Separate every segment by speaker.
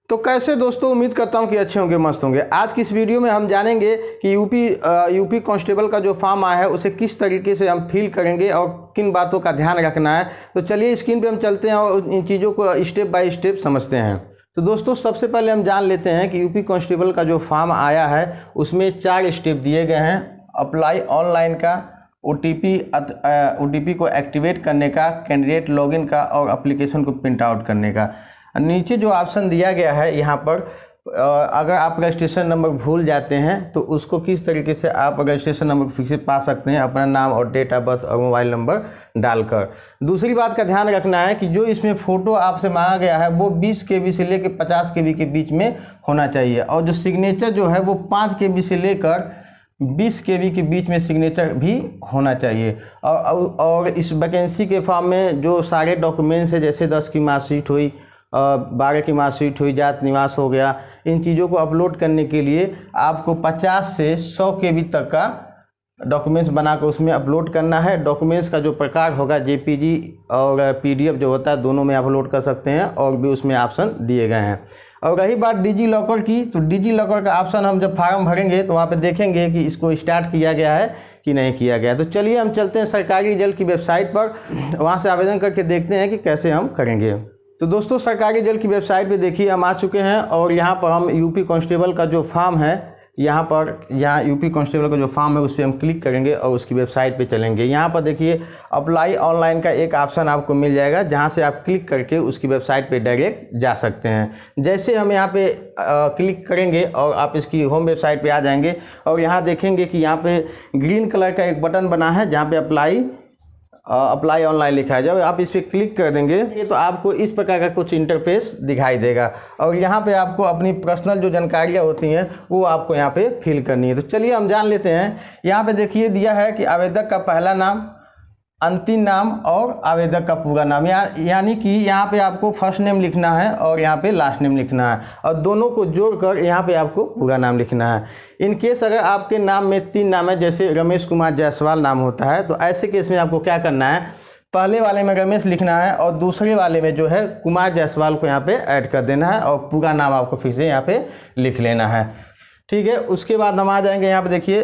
Speaker 1: तो कैसे दोस्तों, उम्मीद करता हूं कि अच्छे होंगे, मस्त होंगे। आज की इस वीडियो में हम जानेंगे कि यूपी कांस्टेबल का जो फॉर्म आया है उसे किस तरीके से हम फिल करेंगे और किन बातों का ध्यान रखना है। तो चलिए स्क्रीन पे हम चलते हैं और इन चीज़ों को स्टेप बाय स्टेप समझते हैं। तो दोस्तों सबसे पहले हम जान लेते हैं कि यूपी कांस्टेबल का जो फॉर्म आया है उसमें 4 स्टेप दिए गए हैं। अप्लाई ऑनलाइन का, ओटीपी को एक्टिवेट करने का, कैंडिडेट लॉगिन का और एप्लीकेशन को प्रिंट आउट करने का। नीचे जो ऑप्शन दिया गया है यहाँ पर, अगर आप रजिस्ट्रेशन नंबर भूल जाते हैं तो उसको किस तरीके से आप रजिस्ट्रेशन नंबर फिर से पा सकते हैं, अपना नाम और डेट ऑफ बर्थ और मोबाइल नंबर डालकर। दूसरी बात का ध्यान रखना है कि जो इसमें फ़ोटो आपसे मांगा गया है वो 20 KB से लेकर 50 KB के बीच में होना चाहिए और जो सिग्नेचर जो है वो 5 KB से लेकर 20 KB के बीच में सिग्नेचर भी होना चाहिए। और इस वैकेंसी के फॉर्म में जो सारे डॉक्यूमेंट्स है, जैसे 10 की मार्कशीट हुई, 12 की मार्कशीट हुई, जात निवास हो गया, इन चीज़ों को अपलोड करने के लिए आपको 50 से 100 KB तक का डॉक्यूमेंट्स बनाकर उसमें अपलोड करना है। डॉक्यूमेंट्स का जो प्रकार होगा JPG और PDF जो होता है, दोनों में अपलोड कर सकते हैं और भी उसमें ऑप्शन दिए गए हैं। और रही बात डिजी लॉकर की, तो डिजी लॉकर का ऑप्शन हम जब फार्म भरेंगे तो वहाँ पे देखेंगे कि इसको स्टार्ट किया गया है कि नहीं किया गया। तो चलिए हम चलते हैं सरकारी रिजल्ट की वेबसाइट पर, वहाँ से आवेदन करके देखते हैं कि कैसे हम करेंगे। तो दोस्तों सरकारी रिजल्ट की वेबसाइट पे देखिए हम आ चुके हैं और यहाँ पर हम यूपी कांस्टेबल का जो फॉर्म है, यहाँ यूपी कांस्टेबल का जो फॉर्म है उस पर हम क्लिक करेंगे और उसकी वेबसाइट पे चलेंगे। यहाँ पर देखिए अप्लाई ऑनलाइन का एक ऑप्शन आपको मिल जाएगा, जहाँ से आप क्लिक करके उसकी वेबसाइट पे डायरेक्ट जा सकते हैं। जैसे हम यहाँ पे क्लिक करेंगे और आप इसकी होम वेबसाइट पे आ जाएंगे और यहाँ देखेंगे कि यहाँ पे ग्रीन कलर का एक बटन बना है जहाँ पे अप्लाई ऑनलाइन लिखा है। जब आप इस पर क्लिक कर देंगे तो आपको इस प्रकार का कुछ इंटरफेस दिखाई देगा और यहाँ पे आपको अपनी पर्सनल जो जानकारियाँ होती हैं वो आपको यहाँ पे फिल करनी है। तो चलिए हम जान लेते हैं। यहाँ पे देखिए दिया है कि आवेदक का पहला नाम, अंतिम नाम और आवेदक का पूरा नाम, यानी कि यहाँ पे आपको फर्स्ट नेम लिखना है और यहाँ पे लास्ट नेम लिखना है और दोनों को जोड़कर यहाँ पे आपको पूरा नाम लिखना है। इन केस अगर आपके नाम में 3 नाम है, जैसे रमेश कुमार जायसवाल नाम होता है, तो ऐसे केस में आपको क्या करना है, पहले वाले में रमेश लिखना है और दूसरे वाले में जो है कुमार जायसवाल को यहाँ पे ऐड कर देना है और पूरा नाम आपको फिर से यहाँ पे लिख लेना है। ठीक है, उसके बाद हम आ जाएंगे यहाँ पे देखिए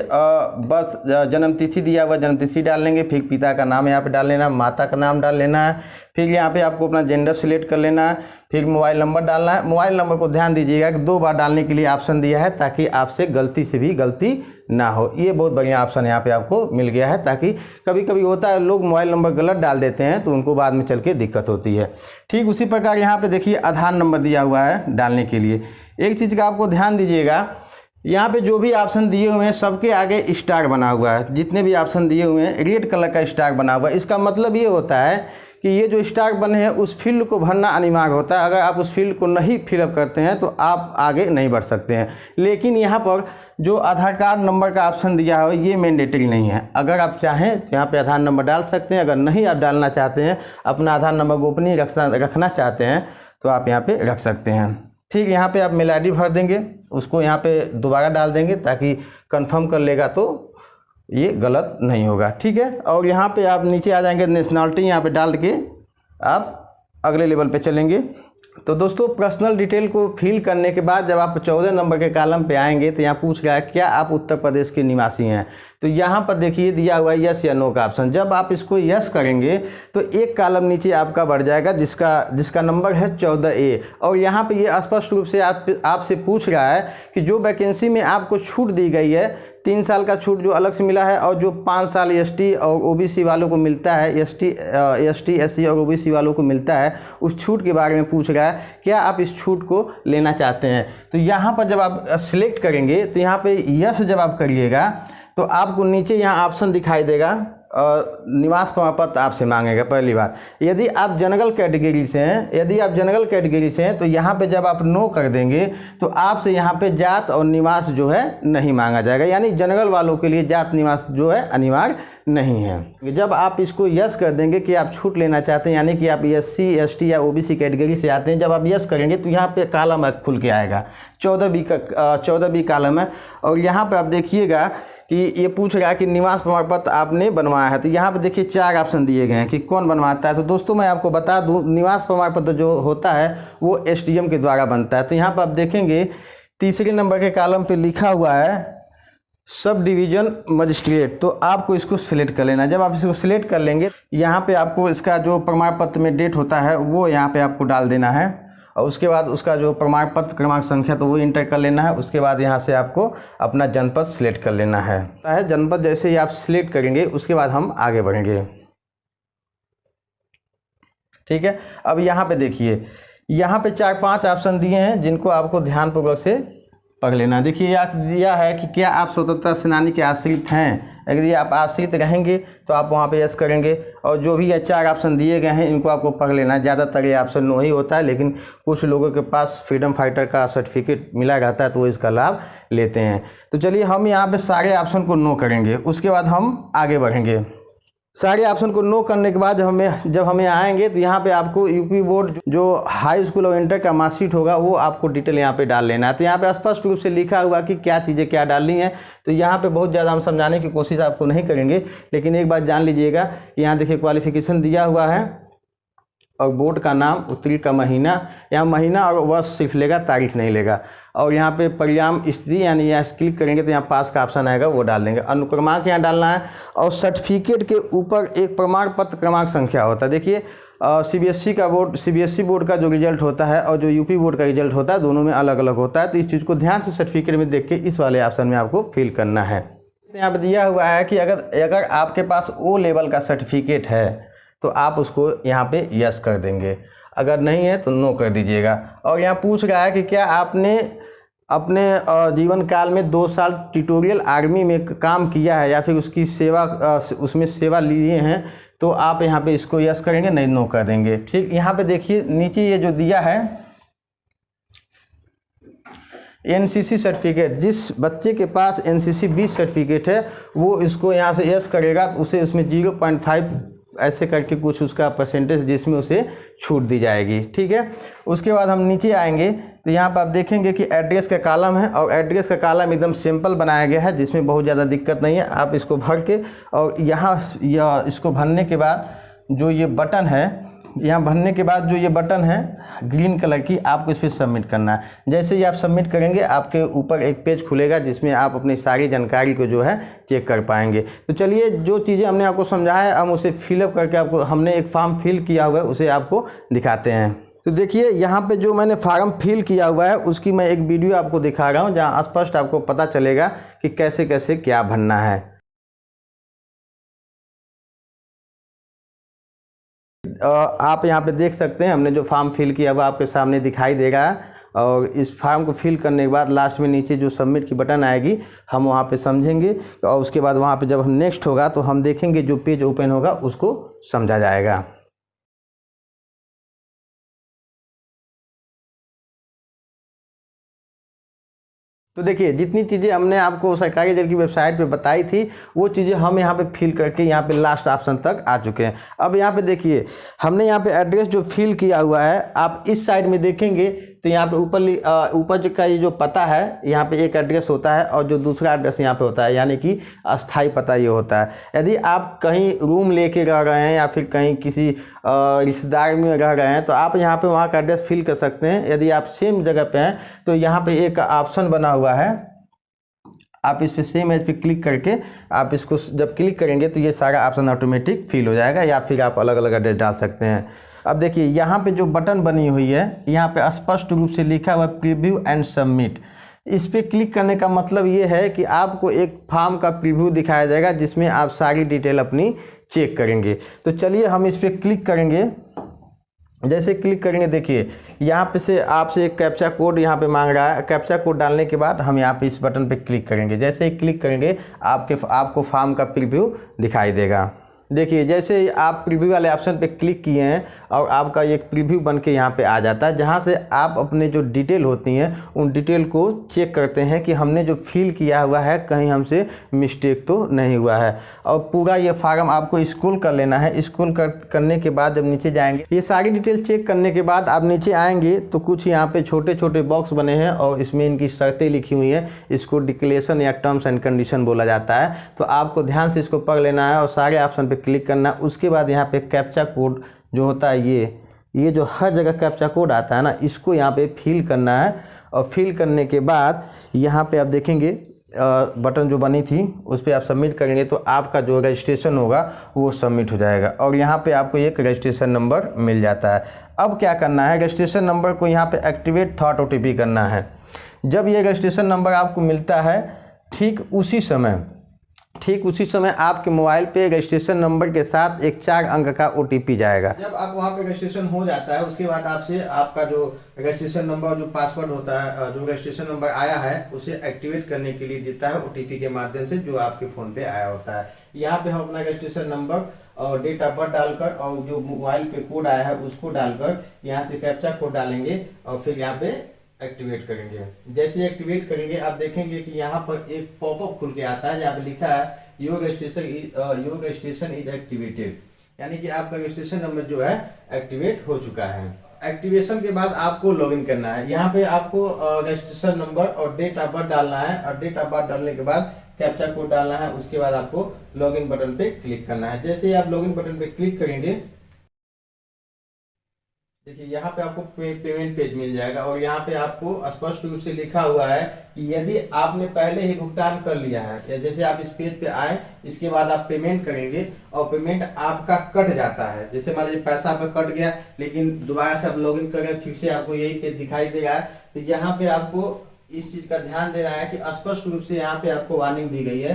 Speaker 1: बस जन्म तिथि दिया हुआ, जन्म तिथि डाल लेंगे, फिर पिता का नाम यहाँ पे डाल लेना, माता का नाम डाल लेना है, फिर यहाँ पे आपको अपना जेंडर सिलेक्ट कर लेना है, फिर मोबाइल नंबर डालना है। मोबाइल नंबर को ध्यान दीजिएगा कि 2 बार डालने के लिए ऑप्शन दिया है ताकि आपसे गलती से भी गलती ना हो। ये बहुत बढ़िया ऑप्शन यहाँ पे आपको मिल गया है, ताकि कभी कभी होता है लोग मोबाइल नंबर गलत डाल देते हैं तो उनको बाद में चल के दिक्कत होती है। ठीक उसी प्रकार यहाँ पे देखिए आधार नंबर दिया हुआ है डालने के लिए। एक चीज़ का आपको ध्यान दीजिएगा, यहाँ पे जो भी ऑप्शन दिए हुए हैं सबके आगे स्टार बना हुआ है। जितने भी ऑप्शन दिए हुए हैं रेड कलर का स्टार बना हुआ है। इसका मतलब ये होता है कि ये जो स्टार बने हैं उस फील्ड को भरना अनिवार्य होता है। अगर आप उस फील्ड को नहीं फिलअप करते हैं तो आप आगे नहीं बढ़ सकते हैं। लेकिन यहाँ पर जो आधार कार्ड नंबर का ऑप्शन दिया है ये मैंडेटरी नहीं है। अगर आप चाहें तो यहाँ पे आधार नंबर डाल सकते हैं, अगर नहीं आप डालना चाहते हैं, अपना आधार नंबर गोपनीय रखना चाहते हैं तो आप यहाँ पे रख सकते हैं। ठीक, यहाँ पे आप मेल ID भर देंगे, उसको यहाँ पे दोबारा डाल देंगे ताकि कंफर्म कर लेगा तो ये गलत नहीं होगा। ठीक है, और यहाँ पे आप नीचे आ जाएंगे, नेशनलिटी यहाँ पे डाल के आप अगले लेवल पे चलेंगे। तो दोस्तों पर्सनल डिटेल को फिल करने के बाद जब आप 14 नंबर के कॉलम पे आएंगे तो यहाँ पूछ रहा है क्या आप उत्तर प्रदेश के निवासी हैं। तो यहाँ पर देखिए दिया हुआ है यस या नो का ऑप्शन। जब आप इसको यस करेंगे तो एक कॉलम नीचे आपका बढ़ जाएगा जिसका नंबर है 14A और यहाँ पे ये स्पष्ट रूप से आपसे पूछ रहा है कि जो वैकेंसी में आपको छूट दी गई है, 3 साल का छूट जो अलग से मिला है और जो 5 साल ST और OBC वालों को मिलता है, ST SC और OBC वालों को मिलता है, उस छूट के बारे में पूछ रहा है क्या आप इस छूट को लेना चाहते हैं। तो यहाँ पर जब आप सिलेक्ट करेंगे तो यहाँ पे यस जब आप करिएगा तो आपको नीचे यहाँ ऑप्शन दिखाई देगा निवास प्रमाण पत्र आपसे मांगेगा। पहली बात, यदि आप जनरल कैटेगरी से हैं, तो यहाँ पे जब आप नो कर देंगे तो आपसे यहाँ पे जात और निवास जो है नहीं मांगा जाएगा, यानी जनरल वालों के लिए जात निवास जो है अनिवार्य नहीं है। जब आप इसको यस कर देंगे कि आप छूट लेना चाहते हैं, यानी कि आप SC ST या OBC कैटेगरी से आते हैं, जब आप यस करेंगे तो यहाँ पे कॉलम खुल के आएगा 14B कॉलम है और यहाँ पे आप देखिएगा कि ये पूछ रहा है कि निवास प्रमाण पत्र आपने बनवाया है। तो यहाँ पे देखिए 4 ऑप्शन दिए गए हैं कि कौन बनवाता है। तो दोस्तों मैं आपको बता दूं, निवास प्रमाण पत्र जो होता है वो एसडीएम के द्वारा बनता है। तो यहाँ पर आप देखेंगे तीसरे नंबर के कॉलम पे लिखा हुआ है सब डिवीज़न मजिस्ट्रेट। तो आपको इसको सिलेक्ट कर लेना। जब आप इसको सिलेक्ट कर लेंगे, यहाँ पे आपको इसका जो प्रमाण पत्र में डेट होता है वो यहाँ पे आपको डाल देना है, और उसके बाद उसका जो प्रमाण पत्र क्रमांक संख्या तो वो इंटर कर लेना है। उसके बाद यहाँ से आपको अपना जनपद सिलेक्ट कर लेना है। जनपद जैसे ही आप सिलेक्ट करेंगे उसके बाद हम आगे बढ़ेंगे, ठीक है। अब यहाँ पे देखिए, यहाँ पे 4-5 ऑप्शन दिए हैं जिनको आपको ध्यानपूर्वक से पढ़ लेना। देखिए यहाँ दिया है कि क्या आप स्वतंत्रता सेनानी के आश्रित हैं। अगर ये आप आश्रित रहेंगे तो आप वहाँ पे यस करेंगे, और जो भी ये 4 ऑप्शन दिए गए हैं इनको आपको पढ़ लेना है। ज़्यादातर ये ऑप्शन नो ही होता है, लेकिन कुछ लोगों के पास फ्रीडम फाइटर का सर्टिफिकेट मिला रहता है तो वो इसका लाभ लेते हैं। तो चलिए हम यहाँ पे सारे ऑप्शन को नो करेंगे, उसके बाद हम आगे बढ़ेंगे। सारे ऑप्शन को नो करने के बाद जब हमें आएंगे तो यहाँ पे आपको यूपी बोर्ड जो हाई स्कूल और इंटर का मार्कशीट होगा वो आपको डिटेल यहाँ पे डाल लेना है। तो यहाँ पे स्पष्ट रूप से लिखा हुआ कि क्या चीज़ें क्या डालनी है। तो यहाँ पे बहुत ज़्यादा हम समझाने की कोशिश आपको नहीं करेंगे, लेकिन एक बात जान लीजिएगा। यहाँ देखिए क्वालिफिकेशन दिया हुआ है और बोर्ड का नाम, उत्तरी का महीना, यहाँ महीना और वर्ष सिर्फ लेगा, तारीख नहीं लेगा। और यहाँ पे परिणाम स्थिति यानी यहाँ क्लिक करेंगे तो यहाँ पास का ऑप्शन आएगा, वो डाल देंगे। अनुक्रमांक यहाँ डालना है, और सर्टिफिकेट के ऊपर एक प्रमाण पत्र क्रमांक संख्या होता है। देखिए सीबीएसई बोर्ड का जो रिजल्ट होता है और जो यूपी बोर्ड का रिजल्ट होता है दोनों में अलग अलग होता है। तो इस चीज़ को ध्यान से सर्टिफिकेट में देख के इस वाले ऑप्शन में आपको फिल करना है। यहाँ पर दिया हुआ है कि अगर आपके पास ओ लेवल का सर्टिफिकेट है तो आप उसको यहाँ पे यस कर देंगे, अगर नहीं है तो नो कर दीजिएगा। और यहाँ पूछ रहा है कि क्या आपने अपने जीवन काल में 2 साल ट्यूटोरियल आर्मी में काम किया है या फिर उसकी सेवा उसमें सेवा लिए हैं, तो आप यहाँ पे इसको यस करेंगे, नहीं नो कर देंगे, ठीक। यहाँ पे देखिए नीचे ये जो दिया है एनसीसी सर्टिफिकेट, जिस बच्चे के पास एनसीसी 20 सर्टिफिकेट है वो इसको यहाँ से यस करेगा, तो उसे उसमें 0.5 ऐसे करके कुछ उसका परसेंटेज जिसमें उसे छूट दी जाएगी, ठीक है। उसके बाद हम नीचे आएंगे तो यहाँ पर आप देखेंगे कि एड्रेस का कॉलम है, और एड्रेस का कॉलम एकदम सिंपल बनाया गया है जिसमें बहुत ज़्यादा दिक्कत नहीं है। आप इसको भर के, और यहाँ इसको भरने के बाद जो ये बटन है, यहाँ भरने के बाद जो ये बटन है ग्रीन कलर की, आपको इस पर सबमिट करना है। जैसे ही आप सबमिट करेंगे आपके ऊपर एक पेज खुलेगा जिसमें आप अपनी सारी जानकारी को जो है चेक कर पाएंगे। तो चलिए जो चीज़ें हमने आपको समझाया हम उसे फिलअप करके आपको, हमने एक फॉर्म फिल किया हुआ है उसे आपको दिखाते हैं। तो देखिए यहाँ पे जो मैंने फॉर्म फिल किया हुआ है उसकी मैं एक वीडियो आपको दिखा रहा हूँ जहाँ स्पष्ट आपको पता चलेगा कि कैसे कैसे क्या भरना है। आप यहाँ पे देख सकते हैं हमने जो फॉर्म फिल किया हुआ आपके सामने दिखाई दे रहा है, और इस फॉर्म को फिल करने के बाद लास्ट में नीचे जो सबमिट की बटन आएगी हम वहाँ पे समझेंगे, और उसके बाद वहाँ पे जब हम नेक्स्ट होगा तो हम देखेंगे जो पेज ओपन होगा उसको समझा जाएगा। तो देखिए जितनी चीज़ें हमने आपको सरकारी रिजल्ट की वेबसाइट पे बताई थी वो चीज़ें हम यहाँ पे फिल करके यहाँ पे लास्ट ऑप्शन तक आ चुके हैं। अब यहाँ पे देखिए हमने यहाँ पे एड्रेस जो फिल किया हुआ है, आप इस साइड में देखेंगे तो यहाँ पे ऊपर का ये जो पता है यहाँ पे एक एड्रेस होता है और जो दूसरा एड्रेस यहाँ पे होता है, यानी कि अस्थाई पता ये होता है। यदि आप कहीं रूम लेके रह रहे हैं या फिर कहीं किसी रिश्तेदार में रह रहे हैं तो आप यहाँ पे वहाँ का एड्रेस फिल कर सकते हैं। यदि आप सेम जगह पे हैं तो यहाँ पे एक ऑप्शन बना हुआ है, आप इस पे सेम एज पे क्लिक करके आप इसको जब क्लिक करेंगे तो ये सारा ऑप्शन ऑटोमेटिक फिल हो जाएगा, या फिर आप अलग अलग एड्रेस डाल सकते हैं। अब देखिए यहाँ पे जो बटन बनी हुई है यहाँ पे स्पष्ट रूप से लिखा हुआ है प्रीव्यू एंड सबमिट। इस पे क्लिक करने का मतलब ये है कि आपको एक फॉर्म का प्रीव्यू दिखाया जाएगा जिसमें आप सारी डिटेल अपनी चेक करेंगे। तो चलिए हम इस पर क्लिक करेंगे। जैसे क्लिक करेंगे देखिए यहाँ पे से आपसे एक कैप्चा कोड यहाँ पे मांग रहा है। कैप्चा कोड डालने के बाद हम यहाँ पे इस बटन पे क्लिक करेंगे। जैसे ही क्लिक करेंगे आपको फॉर्म का प्रीव्यू दिखाई देगा। देखिए जैसे ही आप प्रीव्यू वाले ऑप्शन पे क्लिक किए हैं और आपका एक प्रीव्यू बन के यहाँ पे आ जाता है, जहाँ से आप अपने जो डिटेल होती हैं उन डिटेल को चेक करते हैं कि हमने जो फिल किया हुआ है कहीं हमसे मिस्टेक तो नहीं हुआ है। और पूरा ये फार्म आपको स्क्रॉल कर लेना है। स्क्रॉल करने के बाद जब नीचे जाएंगे, ये सारी डिटेल चेक करने के बाद आप नीचे आएंगे तो कुछ यहाँ पे छोटे छोटे बॉक्स बने हैं और इसमें इनकी शर्तें लिखी हुई हैं। इसको डिक्लेरेशन या टर्म्स एंड कंडीशन बोला जाता है। तो आपको ध्यान से इसको पढ़ लेना है और सारे ऑप्शन पे क्लिक करना। उसके बाद यहाँ पे कैप्चा कोड जो होता है, ये जो हर जगह कैप्चा कोड आता है ना, इसको यहाँ पे फिल करना है। और फिल करने के बाद यहाँ पे आप देखेंगे बटन जो बनी थी उस पर आप सबमिट करेंगे तो आपका जो रजिस्ट्रेशन होगा वो सबमिट हो जाएगा और यहाँ पे आपको एक रजिस्ट्रेशन नंबर मिल जाता है। अब क्या करना है, रजिस्ट्रेशन नंबर को यहाँ पे एक्टिवेट थॉट OTP करना है। जब ये रजिस्ट्रेशन नंबर आपको मिलता है ठीक उसी समय आपके मोबाइल पे रजिस्ट्रेशन नंबर के साथ एक 4 अंक का OTP जाएगा। जब आप वहाँ पे रजिस्ट्रेशन हो जाता है उसके बाद आपसे आपका जो रजिस्ट्रेशन नंबर जो पासवर्ड होता है, जो रजिस्ट्रेशन नंबर आया है उसे एक्टिवेट करने के लिए देता है OTP के माध्यम से जो आपके फ़ोन पे आया होता है। यहाँ पे हम अपना रजिस्ट्रेशन नंबर और डेट ऑफ बर्थ डालकर और जो मोबाइल पे कोड आया है उसको डालकर यहाँ से कैप्चा कोड डालेंगे और फिर यहाँ पे एक्टिवेट करेंगे। जैसे एक्टिवेट करेंगे आप देखेंगे कि यहाँ पर एक पॉपअप खुल के आता है जहाँ पे लिखा है योर रजिस्ट्रेशन इज एक्टिवेटेड, यानी कि आपका रजिस्ट्रेशन नंबर जो है एक्टिवेट हो चुका है। एक्टिवेशन के बाद आपको लॉगिन करना है। यहाँ पे आपको रजिस्ट्रेशन नंबर और डेट ऑफ बर्थ डालना है और डेट ऑफ बर्थ डालने के बाद कैप्चा कोड डालना है। उसके बाद आपको लॉगिन बटन पे क्लिक करना है। जैसे ही आप लॉगिन बटन पे क्लिक करेंगे, देखिए यहाँ पे आपको पेमेंट पेज मिल जाएगा और यहाँ पे आपको स्पष्ट रूप से लिखा हुआ है कि यदि आपने पहले ही भुगतान कर लिया है या जैसे आप इस पेज पे आए इसके बाद आप पेमेंट करेंगे और पेमेंट आपका कट जाता है, जैसे मान लीजिए पैसा आपका कट गया लेकिन दोबारा से आप लॉगिन करें फिर से आपको यही पेज दिखाई दे रहा है, तो यहाँ पे आपको इस चीज का ध्यान देना है कि स्पष्ट रूप से यहाँ पे आपको वार्निंग दी गई है।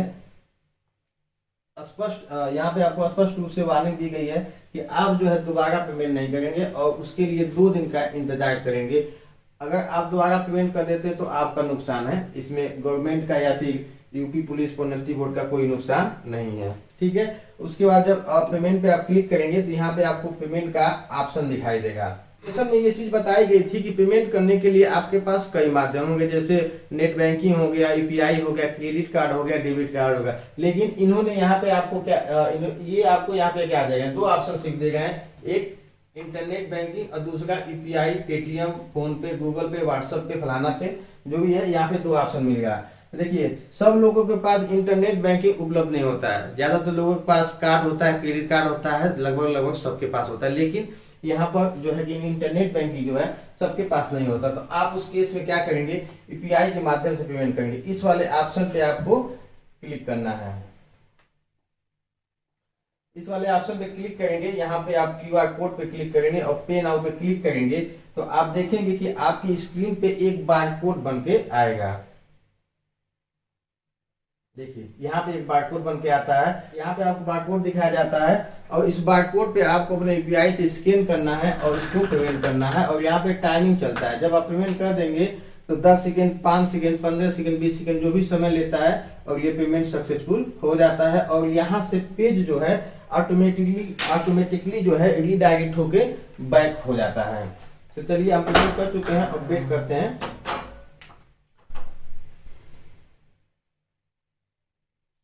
Speaker 1: यहाँ पे आपको स्पष्ट रूप से वार्निंग दी गई है कि आप जो है दोबारा पेमेंट नहीं करेंगे और उसके लिए 2 दिन का इंतजार करेंगे। अगर आप दोबारा पेमेंट कर देते तो आपका नुकसान है, इसमें गवर्नमेंट का या फिर यूपी पुलिस प्रोन्नति बोर्ड का कोई नुकसान नहीं है। ठीक है, उसके बाद जब आप पेमेंट पे आप क्लिक करेंगे तो यहाँ पे आपको पेमेंट का ऑप्शन दिखाई देगा। में ये चीज बताई गई थी कि पेमेंट करने के लिए आपके पास कई माध्यम होंगे, जैसे नेट बैंकिंग हो गया, यूपीआई हो गया, क्रेडिट कार्ड हो गया, डेबिट कार्ड हो गया। लेकिन इन्होंने यहाँ पे आपको क्या ये आपको यहाँ पे क्या देगा, 2 ऑप्शन सिर्फ दे गए, एक इंटरनेट बैंकिंग और दूसरा यूपीआई, पेटीएम, फोन पे, गूगल पे, व्हाट्सएप पे, फलाना पे, जो भी है यहाँ पे 2 ऑप्शन मिल गया। देखिए सब लोगों के पास इंटरनेट बैंकिंग उपलब्ध नहीं होता है, ज्यादातर लोगों के पास कार्ड होता है, क्रेडिट कार्ड होता है, लगभग सबके पास होता है। लेकिन यहाँ पर जो है कि इंटरनेट बैंकिंग जो है सबके पास नहीं होता, तो आप उस केस में क्या करेंगे, यूपीआई के माध्यम से पेमेंट करेंगे। इस वाले ऑप्शन पे आपको क्लिक करना है। इस वाले ऑप्शन पे क्लिक करेंगे, यहाँ पे आप क्यूआर कोड पे क्लिक करेंगे और पे नाउ पे क्लिक करेंगे तो आप देखेंगे कि आपकी स्क्रीन पे एक बारकोड बन के आएगा। देखिए यहाँ पे एक बारकोड बन के आता है, यहाँ पे आपको बारकोड दिखाया जाता है और इस बारकोड पे आपको अपने यूपीआई से स्कैन करना है और इसको पेमेंट करना है। और यहाँ पे टाइमिंग चलता है, जब आप पेमेंट कर देंगे तो 10 सेकेंड, 5 सेकेंड, 15 सेकेंड, 20 सेकेंड जो भी समय लेता है और ये पेमेंट सक्सेसफुल हो जाता है। और यहाँ से पेज जो है ऑटोमेटिकली जो है रीडायरेक्ट होके बैक हो जाता है। तो चलिए हम पेमेंट कर चुके हैं, अपडेट करते हैं।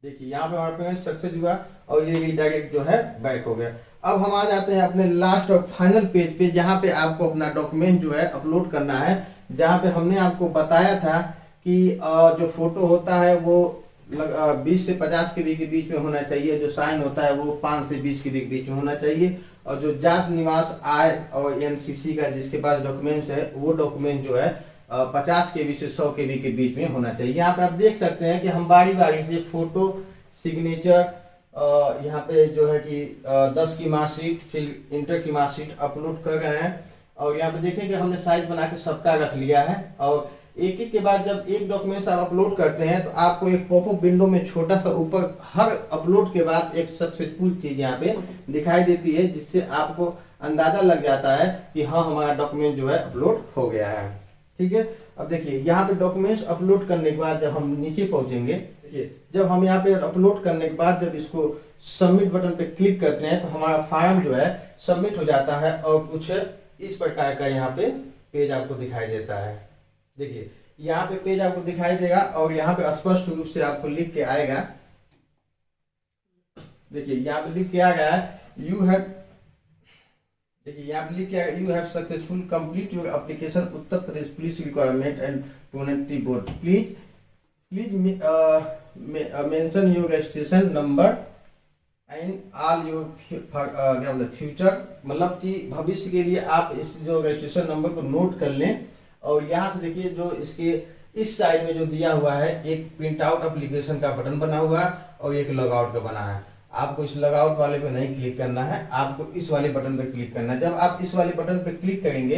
Speaker 1: देखिए यहाँ पे हमारा पेमेंट सक्सेस हुआ और ये रीडायरेक्ट जो है बैक हो गया। अब हम आ जाते हैं अपने लास्ट और फाइनल पेज पे, जहाँ पे आपको अपना डॉक्यूमेंट जो है अपलोड करना है। जहाँ पे हमने आपको बताया था कि जो फोटो होता है वो 20 से 50 केबी के बीच में होना चाहिए, जो साइन होता है वो 5 से 20 केबी के बीच में होना चाहिए, और जो जात, निवास, आय और एनसीसी का जिसके पास डॉक्यूमेंट है वो डॉक्यूमेंट जो है 50 केबी से 100 केबी के बीच में होना चाहिए। यहाँ पे आप देख सकते हैं कि हम बारी बारी से फोटो, सिग्नेचर, यहाँ पे जो है कि 10 की मार्कशीट, फिर इंटर की मार्कशीट अपलोड कर रहे हैं। और यहाँ पे देखें कि हमने साइज बना के सबका रख लिया है। और एक एक के बाद जब एक डॉक्यूमेंट्स आप अपलोड करते हैं तो आपको एक पॉपअप विंडो में छोटा सा ऊपर हर अपलोड के बाद एक सक्सेसफुल चीज यहाँ पे दिखाई देती है, जिससे आपको अंदाजा लग जाता है कि हाँ हमारा डॉक्यूमेंट जो है अपलोड हो गया है। ठीक है, अब देखिए यहाँ पे डॉक्यूमेंट्स अपलोड करने के बाद जब हम नीचे पहुंचेंगे, देखिए जब हम यहाँ पे अपलोड करने के बाद जब इसको सबमिट बटन पे क्लिक करते हैं तो हमारा फॉर्म जो है सबमिट हो जाता है और कुछ इस प्रकार का यहाँ पे पेज आपको दिखाई देता है। देखिए यहाँ पे पेज आपको दिखाई देगा और यहाँ पे स्पष्ट रूप से आपको लिख के आएगा। देखिए यहाँ पे लिख के आ गया है यू हैव, देखिए यहाँ पे लिख के आएगा you have successful complete your application Uttar Pradesh police requirement and प्रोनेटरी board, please mention your registration number and all your future, मतलब कि भविष्य के लिए आप इस जो रजिस्ट्रेशन नंबर को नोट कर लें। और यहाँ से देखिए जो इसके इस साइड में जो दिया हुआ है एक प्रिंट आउट एप्लीकेशन का बटन बना हुआ है और एक लॉग आउट का बना है। आपको इस लॉग आउट वाले पे नहीं क्लिक करना है, आपको इस वाले बटन पे क्लिक करना है। जब आप इस वाले बटन पे क्लिक करेंगे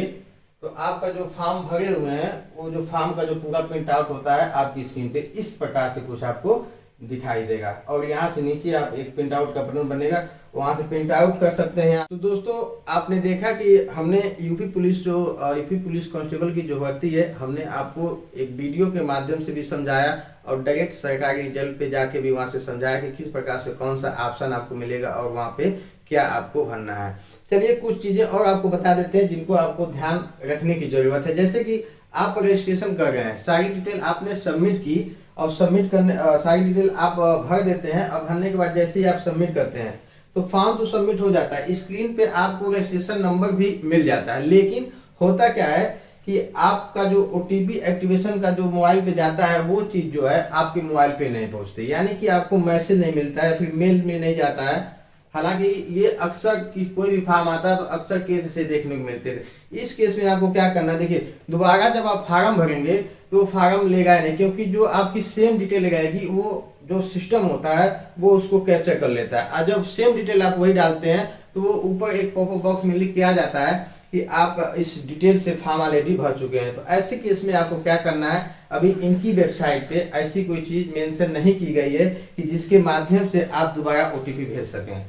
Speaker 1: तो आपका जो फॉर्म भरे हुए हैं वो जो फॉर्म का जो पूरा प्रिंट आउट होता है आपकी स्क्रीन पे इस प्रकार से कुछ आपको दिखाई देगा। और यहाँ से नीचे आप एक प्रिंट आउट का बटन बनेगा, वहां से प्रिंट आउट कर सकते हैं। तो दोस्तों आपने देखा कि हमने यूपी पुलिस कांस्टेबल की जो भर्ती है हमने आपको एक वीडियो के माध्यम से भी समझाया और डायरेक्ट सरकारी रिजल्ट पे जाके भी वहां से समझाया कि किस प्रकार से कौन सा ऑप्शन आपको मिलेगा और वहां पे क्या आपको भरना है। चलिए कुछ चीजें और आपको बता देते हैं जिनको आपको ध्यान रखने की जरूरत है। जैसे कि आप रजिस्ट्रेशन कर रहे हैं, सारी डिटेल आपने सबमिट की और सबमिट करने सारी डिटेल आप भर देते हैं। अब भरने के बाद जैसे ही आप सबमिट करते हैं तो फॉर्म तो सबमिट हो जाता है, स्क्रीन पे आपको रजिस्ट्रेशन नंबर भी मिल जाता है। लेकिन होता क्या है कि आपका जो OTP एक्टिवेशन का जो मोबाइल पे जाता है वो चीज जो है आपके मोबाइल पे नहीं पहुंचती, यानी कि आपको मैसेज नहीं मिलता है, फिर मेल में नहीं जाता है। हालांकि ये अक्सर कोई भी फॉर्म आता है तो अक्सर केस से देखने को मिलते थे। इस केस में आपको क्या करना है, देखिए दोबारा जब आप फॉर्म भरेंगे तो फॉर्म लेगा नहीं, क्योंकि जो आपकी सेम डिटेल रहेगी वो जो सिस्टम होता है वो उसको कैप्चर कर लेता है। और जब सेम डिटेल आप वही डालते हैं तो वो ऊपर एक पॉपअप बॉक्स में लिख के आ जाता है कि आप इस डिटेल से फॉर्म ऑलरेडी भर चुके हैं। तो ऐसे केस में आपको क्या करना है, अभी इनकी वेबसाइट पे ऐसी कोई चीज मेंशन नहीं की गई है कि जिसके माध्यम से आप दोबारा OTP भेज सकें।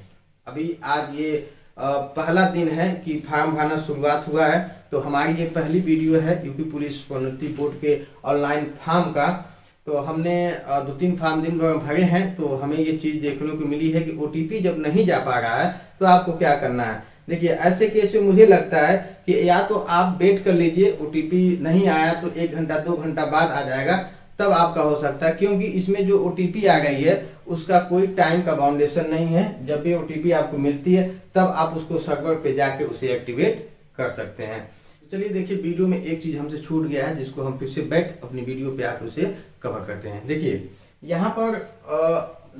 Speaker 1: अभी आज ये पहला दिन है कि फॉर्म भरना शुरुआत हुआ है, तो हमारी ये पहली वीडियो है यूपी पुलिस प्रोन्नति बोर्ड के ऑनलाइन फॉर्म का। तो हमने 2-3 फॉर्म दिन भर भरे हैं तो हमें ये चीज देखने को मिली है कि OTP जब नहीं जा पा रहा है तो आपको क्या करना है। देखिए ऐसे केस में मुझे लगता है कि या तो आप वेट कर लीजिए, OTP नहीं आया तो 1 घंटा 2 घंटा बाद आ जाएगा, तब आपका हो सकता है, क्योंकि इसमें जो OTP आ गई है उसका कोई टाइम का बाउंडेशन नहीं है। जब भी OTP आपको मिलती है तब आप उसको सर्वर पे जाके उसे एक्टिवेट कर सकते हैं। चलिए देखिए वीडियो में एक चीज हमसे छूट गया है जिसको हम फिर से बैक अपनी वीडियो पे आकर उसे कवर करते हैं। देखिए यहाँ पर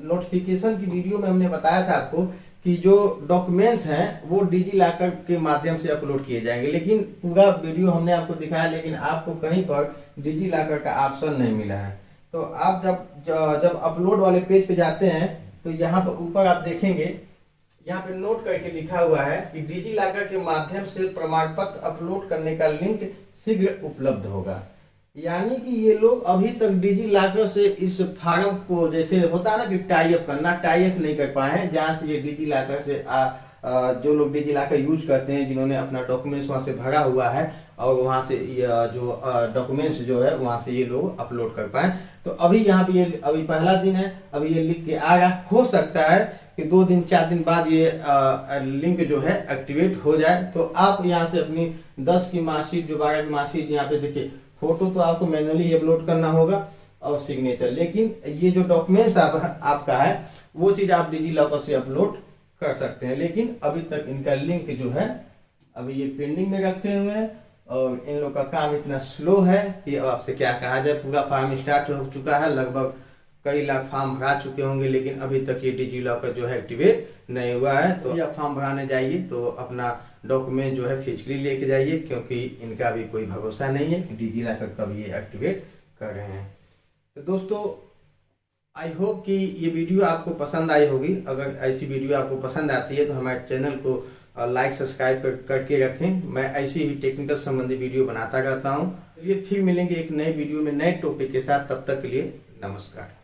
Speaker 1: नोटिफिकेशन की वीडियो में हमने बताया था आपको कि जो डॉक्यूमेंट्स हैं वो डिजिलॉकर के माध्यम से अपलोड किए जाएंगे, लेकिन पूरा वीडियो हमने आपको दिखाया लेकिन आपको कहीं पर डिजिलॉकर का ऑप्शन नहीं मिला है। तो आप जब अपलोड वाले पेज पे जाते हैं तो यहाँ पर ऊपर आप देखेंगे, यहाँ पे नोट करके लिखा हुआ है कि डिजिलॉकर के माध्यम से प्रमाण पत्र अपलोड करने का लिंक शीघ्र उपलब्ध होगा। यानी कि ये लोग अभी तक डिजिलॉकर से इस फॉर्म को, जैसे होता है ना कि टाई अप करना, टाई अप नहीं कर पाए हैं। जहाँ से ये डिजिलॉकर से जो लोग डिजिलॉकर यूज करते हैं, जिन्होंने अपना डॉक्यूमेंट्स वहां से भरा हुआ है और वहां से जो डॉक्यूमेंट्स जो है वहां से ये लोग अपलोड कर पाए। तो अभी यहाँ पे ये अभी पहला दिन है, अभी ये लिख के आ रहा, हो सकता है कि 2 दिन 4 दिन बाद ये लिंक जो है एक्टिवेट हो जाए। तो आप यहाँ से अपनी 10 की मार्कशीट, जो 12 की मार्कशीट, यहाँ पे देखिए फोटो तो आपको मैनुअली अपलोड करना होगा और सिग्नेचर, लेकिन ये जो डॉक्यूमेंट्स आपका है वो चीज आप डिजिलॉकर से अपलोड कर सकते हैं। लेकिन अभी तक इनका लिंक जो है अभी ये पेंडिंग में रखे हुए हैं और इन लोग का काम इतना स्लो है कि अब आपसे क्या कहा जाए। पूरा फॉर्म स्टार्ट हो चुका है, लगभग कई लाख फॉर्म भरा चुके होंगे, लेकिन अभी तक ये डिजिलॉकर जो है एक्टिवेट नहीं हुआ है। तो जब फॉर्म भराने जाइए तो अपना डॉक्यूमेंट जो है फिजिकली लेके जाइए, क्योंकि इनका भी कोई भरोसा नहीं है कि डिजिलॉकर कब ये एक्टिवेट कर रहे हैं। तो दोस्तों आई होप कि ये वीडियो आपको पसंद आई होगी। अगर ऐसी वीडियो आपको पसंद आती है तो हमारे चैनल को लाइक सब्सक्राइब करके रखें। मैं ऐसी ही टेक्निकल संबंधी वीडियो बनाता रहता हूँ। चलिए फिर मिलेंगे एक नए वीडियो में नए टॉपिक के साथ, तब तक के लिए नमस्कार।